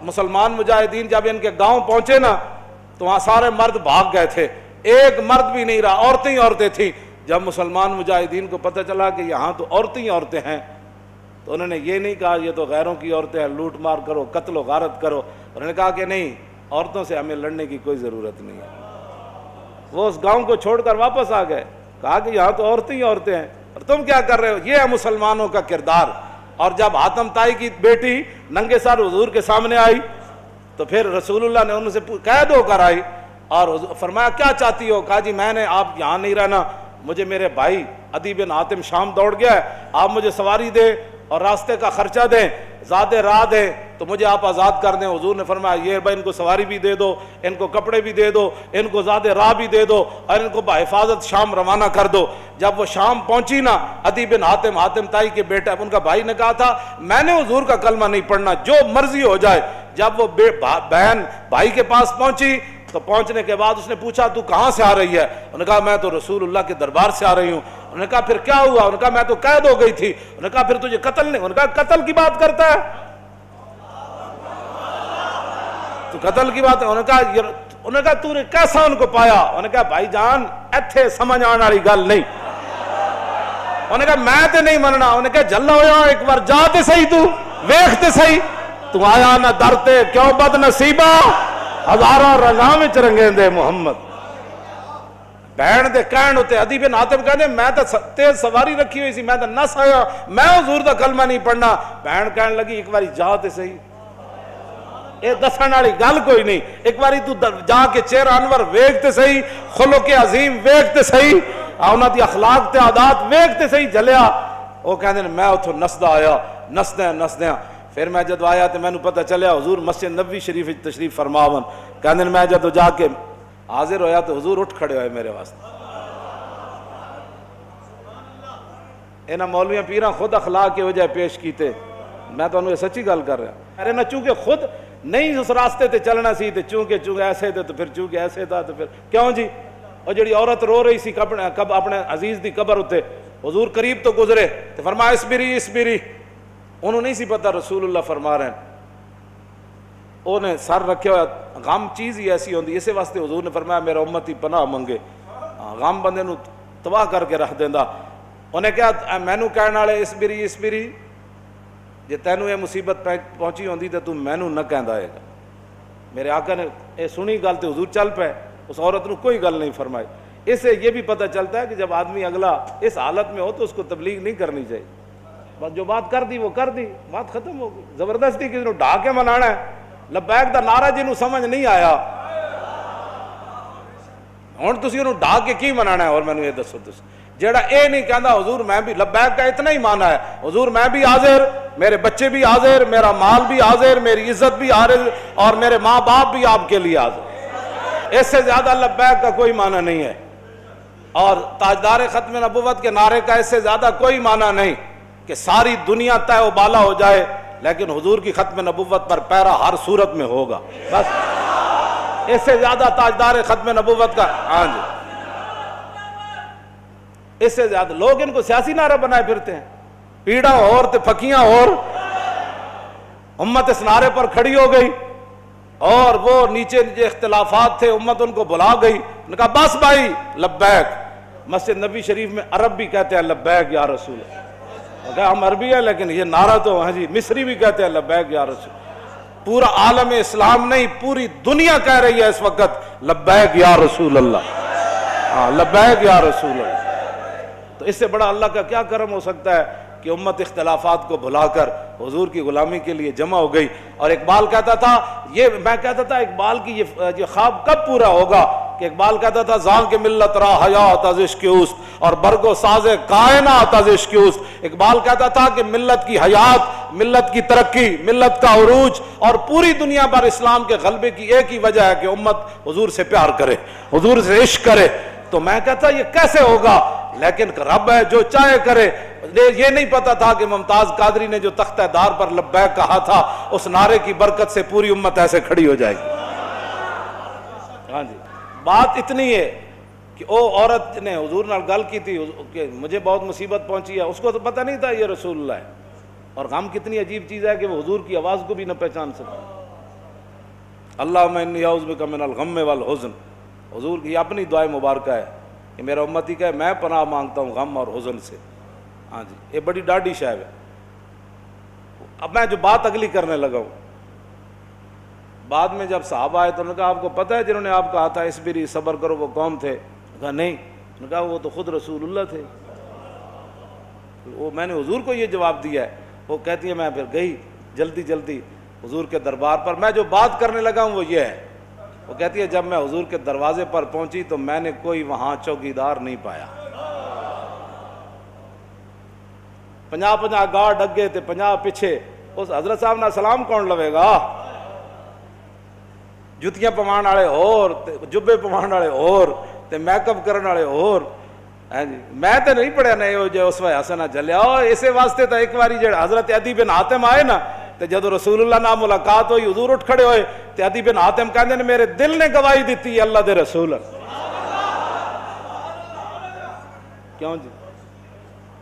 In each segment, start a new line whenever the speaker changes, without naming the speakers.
مسلمان مجاہدین جب ان کے گاؤں پہنچے نا تو وہاں سارے مرد بھاگ گئے تھے، ایک مرد بھی نہیں رہا، عورتیں ہی عورتیں تھیں۔ جب مسلمان مجاہدین کو پتہ چلا کہ یہاں تو عورتیں ہی عورتیں ہیں تو انہوں نے یہ نہیں کہا یہ تو غیروں کی عورتیں ہیں، لوٹ مار کرو، قتل و غارت کرو۔ انہوں نے کہا کہ نہیں، عورتوں سے ہمیں لڑنے کی کوئی ضرورت نہیں ہے۔ وہ اس گاؤں کو چھوڑ کر واپس آ گئے، کہا کہ یہاں تو عورتیں ہی عورتیں ہیں اور تم کیا کر رہے ہو؟ یہ ہے مسلمانوں کا کردار۔ اور جب حاتم طائی کی بیٹی ننگے سر حضور کے سامنے آئی تو پھر رسول اللہ نے ان سے قید ہو کر آئی اور فرمایا کیا چاہتی ہو؟ کہا جی میں نے آپ یہاں نہیں رہنا، مجھے میرے بھائی عدی بن حاتم شام دوڑ گیا ہے، آپ مجھے سواری دیں اور راستے کا خرچہ دیں، زیادہ راہ دیں تو مجھے آپ آزاد کر دیں۔ حضور نے فرمایا یہ بھائی ان کو سواری بھی دے دو، ان کو کپڑے بھی دے دو، ان کو زیادہ راہ بھی دے دو اور ان کو بحفاظت شام روانہ کر دو۔ جب وہ شام پہنچی نا، عدی بن حاتم، حاتم طائی کے بیٹا، ان کا بھائی نے کہا تھا میں نے حضور کا کلمہ نہیں پڑھنا، جو مرضی ہو جائے۔ جب وہ بہن بھائی کے پاس پہنچی تو پہنچنے کے بعد اس نے پوچھا تو کہاں سے آ رہی ہے؟ انہوں نے کہا میں تو رسول اللہ کے دربار سے آ رہی ہوں۔ انہوں نے کہا پھر کیا ہوا؟ انہوں نے کہا میں تو قید ہو گئی تھی۔ انہوں نے کہا پھر تجھے قتل نہیں؟ انہوں نے کہا قتل کی بات کرتا ہے تو قتل کی بات ہے؟ انہوں نے کہا تو نے کیسا ان کو پایا؟ انہوں نے کہا بھائی جان ایتھے سمجھ آنے والی گل نہیں۔ انہوں نے کہا میں تے نہیں مننا۔ انہوں نے کہا جلا ہویا ایک بار جا تے صحیح، تو ویکھ تے صحیح، تو آیا نہ درتے کیوں بد نصیبہ، ہزاروں رنگاں وچ رنگیں دے محمد۔ بہن دے کہن ہوتے عدی بن حاتم کہنے میں تو تیز سواری رکھی ہوئی سی، میں تو نس آیا، میں حضور دا کلمہ نہیں پڑھنا۔ بہن کہنے لگی ایک باری جا تے صحیح، اے دسن والی گل کوئی نہیں، ایک باری تو جا کے چہرہ انور ویکھ تے صحیح، خلق عظیم ویکھ تے صحیح، انہاں دی اخلاق تے عادات ویکھ تے صحیح جلیا۔ وہ کہندے میں اتھوں نسدا آیا، نسدیاں پھر میں جدو آیا تو مینوں پتہ چلیا حضور مسجد نبوی شریف وچ تشریف فرماون۔ کہندے میں جدو جا کے حاضر ہویا تو حضور اٹھ کھڑے ہوئے میرے واسطے۔ انہاں مولویاں پیراں خود اخلاق کے وجہ پیش کیتے، میں تو انہوں سچی گل کر رہا۔ ارے نہ چونکہ خود نہیں اس راستے تے چلنا سی تے چونکہ ایسے تھے تو پھر چونکہ ایسے تھا تو پھر کیوں جی؟ اور جڑی عورت رو رہی سی اپنے عزیز دی قبر ہوتے، حضور قریب تو گزرے تو فرمایا اسبری، انہوں نہیں سی پتہ رسول اللہ فرما رہے ہیں، انہیں سر رکھے ہوا۔ غم چیز ہی ایسی ہوندی، اسی واسطے حضور نے فرمایا میرا امتی پناہ منگے، غم بندے نو تباہ کر کے رکھ دیندا۔ انہیں کہا مینوں کہنے والے اسبری، جے تینوں یہ مصیبت پہنچی ہوندی تو تم مینوں نہ کہندا ہے گا۔ میرے آقا نے یہ سنی گل تو حضور چل پے، اس عورت نے کوئی گل نہیں فرمائی۔ اس سے یہ بھی پتہ چلتا ہے کہ جب آدمی اگلا اس حالت میں ہو تو اس کو تبلیغ نہیں کرنی چاہیے، بس جو بات کر دی وہ کر دی، بات ختم ہو گئی۔ زبردستی کسی نے ڈھا کے منانا ہے، لبیک دا نعرہ جنہوں سمجھ نہیں آیا ہوں تسی انہوں ڈھا کے کی منانا ہے؟ اور میں نے یہ دسو جیڑا اے نہیں کہندا حضور میں بھی لبیک کا اتنا ہی مانا ہے، حضور میں بھی حاضر، میرے بچے بھی حاضر، میرا مال بھی حاضر، میری عزت بھی حاضر اور میرے ماں باپ بھی آپ کے لیے حاضر۔ اس سے زیادہ لبیک کا کوئی معنی نہیں ہے، اور تاجدار ختم نبوت کے نعرے کا اس سے زیادہ کوئی معنی نہیں کہ ساری دنیا طے و بالا ہو جائے لیکن حضور کی ختم نبوت پر پیرا ہر صورت میں ہوگا۔ بس اس سے زیادہ تاجدار ختم نبوت کا، ہاں جی، اس سے زیادہ لوگ ان کو سیاسی نعرہ بنائے پھرتے ہیں، پیڑا اور تے پھکیاں اور۔ امت اس نعرے پر کھڑی ہو گئی اور وہ نیچے اختلافات تھے، امت ان کو بلا گئی، انہوں نے کہا بس بھائی لبیک۔ مسجد نبی شریف میں عرب بھی کہتے ہیں لبیک یا رسول اللہ، ہم عربی ہیں لیکن یہ نعرہ تو ہاں جی مصری بھی کہتے ہیں لبیک یا رسول۔ پورا عالم اسلام نہیں پوری دنیا کہہ رہی ہے اس وقت لبیک یا رسول اللہ، ہاں لبیک یا رسول اللہ۔ تو اس سے بڑا اللہ کا کیا کرم ہو سکتا ہے کہ امت اختلافات کو بھلا کر حضور کی غلامی کے لیے جمع ہو گئی۔ اور اقبال کہتا تھا، میں کہتا تھا اقبال کی یہ خواب کب پورا ہوگا کہ اقبال کہتا تھا زان کے ملت را حیات از عشق اوست اور برگ و ساز کائنات از عشق اوست۔ اقبال کہتا تھا کہ ملت کی حیات، ملت کی ترقی، ملت کا عروج اور پوری دنیا پر اسلام کے غلبے کی ایک ہی وجہ ہے کہ امت حضور سے پیار کرے، حضور سے عشق کرے۔ تو میں کہتا یہ کیسے ہوگا، لیکن رب ہے جو چاہے کرے۔ یہ نہیں پتا تھا کہ ممتاز قادری نے جو تختہ دار پر لبیک کہا تھا اس نعرے کی برکت سے پوری امت ایسے کھڑی ہو جائے گی۔ ہاں جی، بات اتنی ہے کہ وہ عورت نے حضور نال گل کی تھی کہ مجھے بہت مصیبت پہنچی ہے، اس کو تو پتہ نہیں تھا یہ رسول اللہ ہے، اور غم کتنی عجیب چیز ہے کہ وہ حضور کی آواز کو بھی نہ پہچان سکتا۔ اللہم انی اعوذ بک من الغم والحزن، حضور کی اپنی دعائے مبارکہ ہے کہ میرا امتی کا ہے میں پناہ مانگتا ہوں غم اور حزن سے۔ ہاں جی، یہ بڑی ڈاڈی شے ہے۔ اب میں جو بات اگلی کرنے لگا ہوں، بعد میں جب صحابہ آئے تو انہوں نے کہا آپ کو پتہ ہے جنہوں نے آپ کہا تھا اصبری صبر کرو وہ کون تھے؟ کہا نہیں۔ انہوں نے کہا وہ تو خود رسول اللہ تھے۔ وہ میں نے حضور کو یہ جواب دیا ہے۔ وہ کہتی ہے میں پھر گئی جلدی جلدی حضور کے دربار پر، میں جو بات کرنے لگا ہوں وہ یہ ہے۔ وہ کہتی ہے جب میں حضور کے دروازے پر پہنچی تو میں نے کوئی وہاں چوکیدار نہیں پایا۔ 50 گارڈ اگے تے 50 پیچھے، اس حضرت صاحب نے سلام کون لوے گا؟ جتیاں پوان والے اور جبے پوان والے اور تے میک اپ کرنے والے اور۔ ہاں جی، میں تے نہیں پڑھیا نہیں جو اس وقت حسنہ جلیا، اور اسی واسطے تو ایک باری جڑا حضرت عدی بن حاتم آئے نا تے جدو رسول اللہ نال ملاقات ہوئی حضور اٹھ کھڑے ہوئے تے عدی بن حاتم کہندے نے میرے دل نے گواہی دیتی ہے اللہ دے رسول۔ کیوں جی؟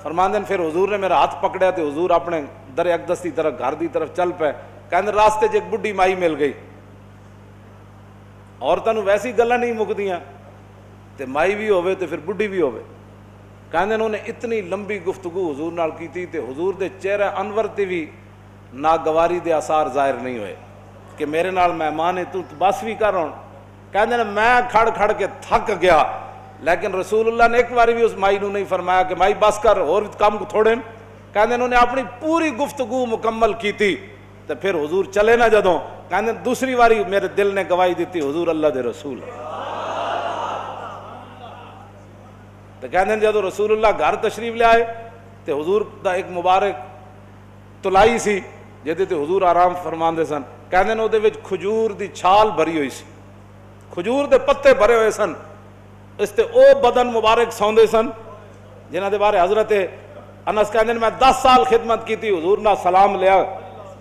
فرماندے پھر حضور نے میرا ہاتھ پکڑیا تے حضور اپنے در اقدس کی طرف گھر دی طرف چل پے۔ کہندے راستے ایک بڈھی مائی مل گئی، عورتاں نوں ویسی گلاں نہیں مکدیاں تے مائی بھی ہوے تے پھر بڈھی بھی ہوے۔ کہندے انہوں نے اتنی لمبی گفتگو حضور نال کیتی تے حضور دے چہرہ انور تے بھی ناگواری دے آثار ظاہر نہیں ہوئے کہ میرے نال مہمان ہے تو بس بھی کر رہا۔ کہندے نے میں کھڑ کھڑ کے تھک گیا، لیکن رسول اللہ نے ایک بار بھی اس مائی نو نہیں فرمایا کہ مائی بس کر اور کام تھوڑے۔ کہندے انہوں نے اپنی پوری گفتگو مکمل کی تھی تو پھر حضور چلے نہ جدوں، کہندے دوسری باری میرے دل نے گواہی دیتی حضور اللہ دے رسول۔ تو کہندے جدوں رسول اللہ گھر تشریف لے آئے تو حضور دا ایک مبارک تلائی سی جہدے تے حضور آرام فرماندے سن۔ کہندے نے اودے وچ کھجور دی چھال بھری ہوئی سی، کھجور دے پتے بھرے ہوئے سن، اس تے او بدن مبارک سوندے سن جنہاں دے بارے حضرت انس کہندے نے میں 10 سال خدمت کیتی، حضور نہ سلام لیا،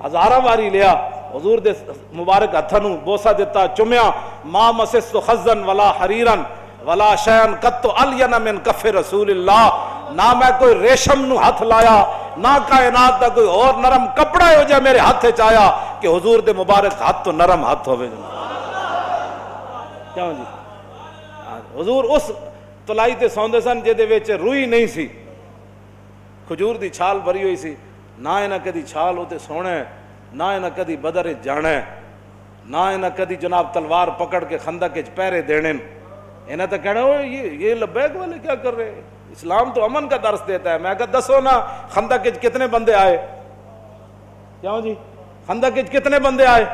ہزاراں واری لیا، حضور دے مبارک ہتھاں نوں بوسہ دتا، چومیا۔ ما مسست خزن ولا حریرن ولا شیئن قط الین من کف رسول اللہ، نہ میں کوئی ریشم نو ہاتھ لایا نہ کائنات دا کوئی اور نرم کپڑا ہو جائے میرے ہاتھ چ آیا کہ حضور دے مبارک ہاتھ تو نرم ہاتھ ہوئے۔ کیوں جی؟ حضور اس تلائی تے سوندے سن جہدے وچ روئی نہیں سی، کھجور دی چھال بھری ہوئی سی، نہ انہاں کدی چھال ہوتے سونے، نہ انہاں کدی بدر جانے، نہ انہاں کدی جناب تلوار پکڑ کے خندق وچ پہرے دینے۔ انہیں تو کہنا یہ لبیک والے کیا کر رہے ہیں؟ اسلام تو امن کا درس دیتا ہے۔ میں کہا دسو نا خندق وچ کتنے بندے آئے؟ کیوں جی؟ خندق وچ کتنے بندے آئے؟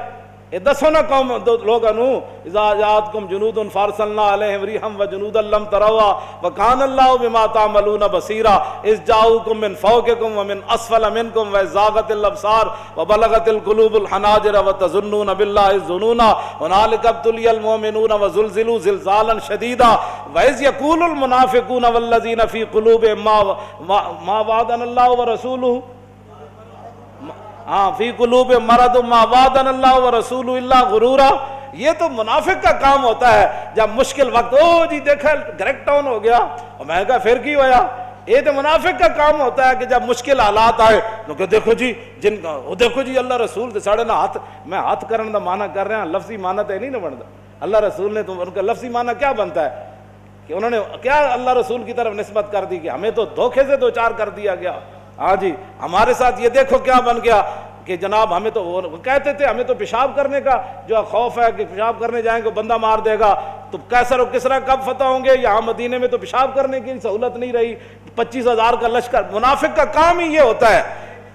یہ دسو نا قوم لوگوں نو اذا جاءتکم جنود فارسلنا علیہم ریحا وجنودا لم تروا وکان اللہ بما تعملون بصیرا اذ جاءوکم من فوقکم ومن اسفل منکم وزاغت الابصار وبلغت القلوب الحناجر وتظنون باللہ الظنونا هنالک ابتلی المؤمنون وزلزلوا زلزالا شدیدا واذ یقول المنافقون والذین فی قلوبہم ما وعدنا اللہ ورسولہ ہاں فی قلوب مرض ما وعدنا اللہ ورسول اللہ غرورا۔ یہ تو منافق کا کام ہوتا ہے جب مشکل وقت او جی دیکھا گریک ٹاؤن ہو گیا، اور میں کہا پھر کی ہویا؟ یہ تو منافق کا کام ہوتا ہے کہ جب مشکل حالات آئے تو کہ دیکھو جی جن کا دیکھو جی اللہ رسول ساڑھے نہ ہاتھ میں ہاتھ کرنے دا معنی کر رہے ہیں، لفظی معنی تو نہیں نہ بنتا۔ اللہ رسول نے تو ان کا لفظی معنی کیا بنتا ہے کہ انہوں نے کیا اللہ رسول کی طرف نسبت کر دی کہ ہمیں تو دھوکے سے دو چار کر دیا گیا۔ ہاں جی ہمارے ساتھ یہ دیکھو کیا بن گیا کہ جناب ہمیں تو وہ کہتے تھے ہمیں تو پیشاب کرنے کا جو خوف ہے کہ پیشاب کرنے جائیں گے بندہ مار دے گا، تو کیسر و کسرا کب فتح ہوں گے؟ یہاں مدینے میں تو پیشاب کرنے کی سہولت نہیں رہی، 25,000 کا لشکر۔ منافق کا کام ہی یہ ہوتا ہے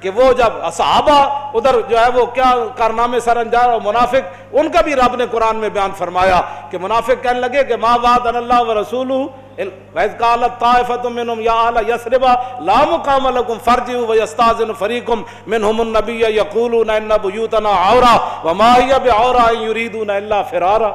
کہ وہ جب صحابہ ادھر جو ہے وہ کیا کارنامے سر انجام، اور منافق ان کا بھی رب نے قرآن میں بیان فرمایا کہ منافق کہنے لگے کہ ما وعدنا اللہ ورسولہ وَإِذْ قَالَتْ طَائِفَةٌ مِّنْهُمْ يَا أَهْلَ يَثْرِبَ لَا مُقَامَ لَكُمْ فَارْجِعُوا وَيَسْتَأْذِنُ فَرِيقٌ مِّنْهُمُ النَّبِيَّ يَقُولُونَ إِنَّ بُيُوتَنَا عَوْرَةٌ وَمَا هِيَ بِعَوْرَةٍ إِن يُرِيدُونَ إِلَّا فِرَارًا۔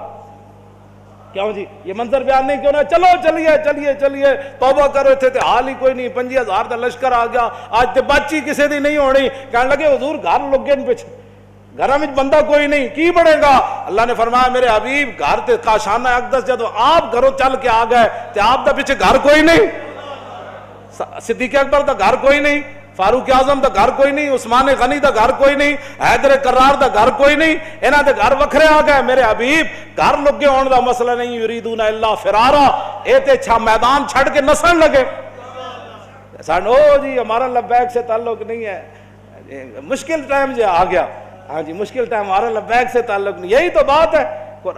کیوں جی یہ منظر بیان نہیں کیوں نہ چلو چلیے چلیے چلیے توبہ کرو تھے حال ہی کوئی نہیں، 25,000 کا لشکر آ گیا، آج تے بچی کسی دی نہیں ہونی۔ کہنے لگے حضور گھر لوگ گئے پیچھے، گھر میں بندہ کوئی نہیں کی بڑھے گا؟ اللہ نے فرمایا میرے حبیب گھر تے کاشانہ اقدس جدو آپ گھروں چل کے آ گئے تے آپ دا پیچھے گھر کوئی نہیں، صدیق اکبر دا گھر کوئی نہیں، فاروق اعظم دا گھر کوئی نہیں، عثمان غنی دا گھر کوئی نہیں، حیدر کرار دا گھر کوئی نہیں، انہاں دے گھر وکھرے آ گئے۔ میرے حبیب گھر لگے ہون دا مسئلہ نہیں، یریدون الا فرارا، اے تے چھا میدان چھڑ کے نسن لگے۔ او جی ہمارا لبیک سے تعلق نہیں ہے، مشکل ٹائم جو آ گیا، ہاں جی مشکل ٹائم، ہمارا لبیک سے تعلق نہیں، یہی تو بات ہے۔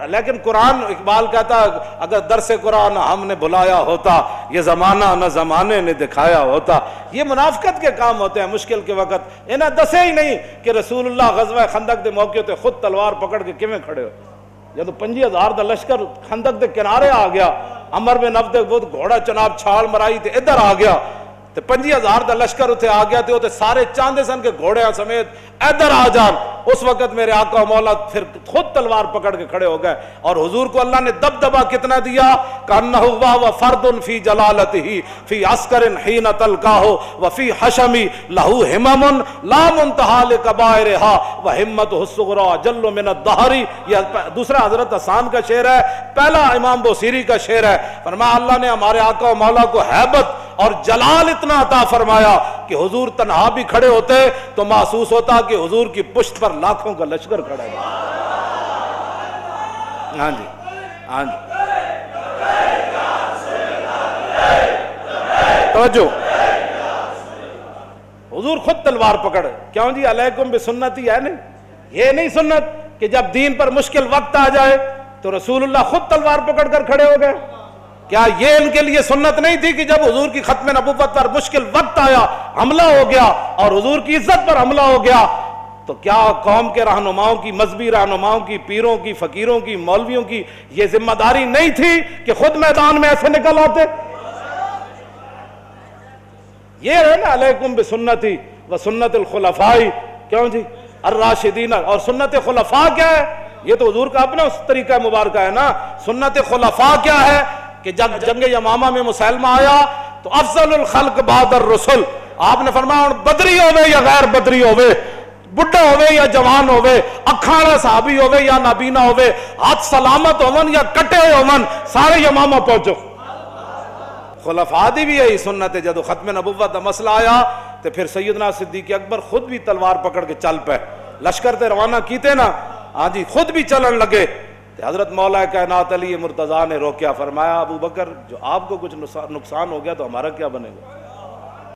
لیکن قرآن، اقبال کہتا اگر درس قرآن ہم نے بلایا ہوتا، یہ زمانہ نہ زمانے نے دکھایا ہوتا۔ یہ منافقت کے کام ہوتے ہیں مشکل کے وقت۔ انہیں دسے ہی نہیں کہ رسول اللہ غزوہ خندق دے موقع تے خود تلوار پکڑ کے کیویں کھڑے ہو۔ جب 25,000 دا لشکر خندق دے کنارے آ گیا، عمر بن عبد وہ گھوڑا چناب چھال مرائی تے ادھر آ گیا، تے 25,000 دا لشکر اتنے آ گیا، تے سارے چاندے سن کے گھوڑے سمیت ادھر آ جان۔ اس وقت میرے آقا و مولا پھر خود تلوار پکڑ کے کھڑے ہو گئے، اور حضور کو اللہ نے دبدبا کتنا دیا، کانہ و فرد فی جلالتہ فی عسکر حین تلقاہ وفی حشم لہ ہمم لا منتہا لکبائرہا وہمتہ الصغری جل من الدہر۔ یہ دوسرا حضرت حسان کا شعر ہے، پہلا امام بوصیری کا شعر ہے۔ فرمایا اللہ نے ہمارے آقا و مولا کو ہیبت اور جلال اتنا عطا فرمایا کہ حضور تنہا بھی کھڑے ہوتے تو محسوس ہوتا کہ حضور کی پشت پر لاکھوں کا لشکر کھڑا ہے۔ ہاں جی ہاں جی توجہ، حضور خود تلوار پکڑ، کیوں جی علیکم بسنتی ہے نہیں، یہ نہیں سنت کہ جب دین پر مشکل وقت آ جائے تو رسول اللہ خود تلوار پکڑ کر کھڑے ہو گئے؟ کیا یہ ان کے لیے سنت نہیں تھی کہ جب حضور کی ختم نبوت پر مشکل وقت آیا، حملہ ہو گیا اور حضور کی عزت پر حملہ ہو گیا، تو کیا قوم کے رہنماؤں کی، مذہبی رہنماؤں کی، پیروں کی، فقیروں کی، مولویوں کی یہ ذمہ داری نہیں تھی کہ خود میدان میں ایسے نکل آتے؟ یہ ہے نا علیکم بسنتی و سنت الخلفاء، کیوں جی الراشدین۔ اور سنت خلفاء کیا ہے؟ یہ تو حضور کا اپنا اس طریقہ مبارکہ ہے نا۔ سنت خلفاء کیا ہے کہ جب جنگ یمامہ میں مسلمہ آیا تو افضل الخلق بعد الرسل، آپ نے فرمایا بدری ہوئے یا غیر بدری ہوئے، بڑھا ہوئے یا جوان ہوئے، اکھاڑا صحابی ہوئے یا نابینا ہوئے، ہاتھ سلامت ہومن یا کٹے ہوئے ہومن، سارے یمامہ پہنچو۔ خلفاء دی بھی یہی سنت ہے۔ جب ختم نبوت دا مسئلہ آیا تو پھر سیدنا صدیق اکبر خود بھی تلوار پکڑ کے چل پے، لشکر تے روانہ کیتے نا، ہاں جی خود بھی چلن لگے۔ حضرت مولا کائنات علی مرتضیٰ نے روکیا، فرمایا ابو بکر جو آپ کو کچھ نقصان ہو گیا تو ہمارا کیا بنے گا؟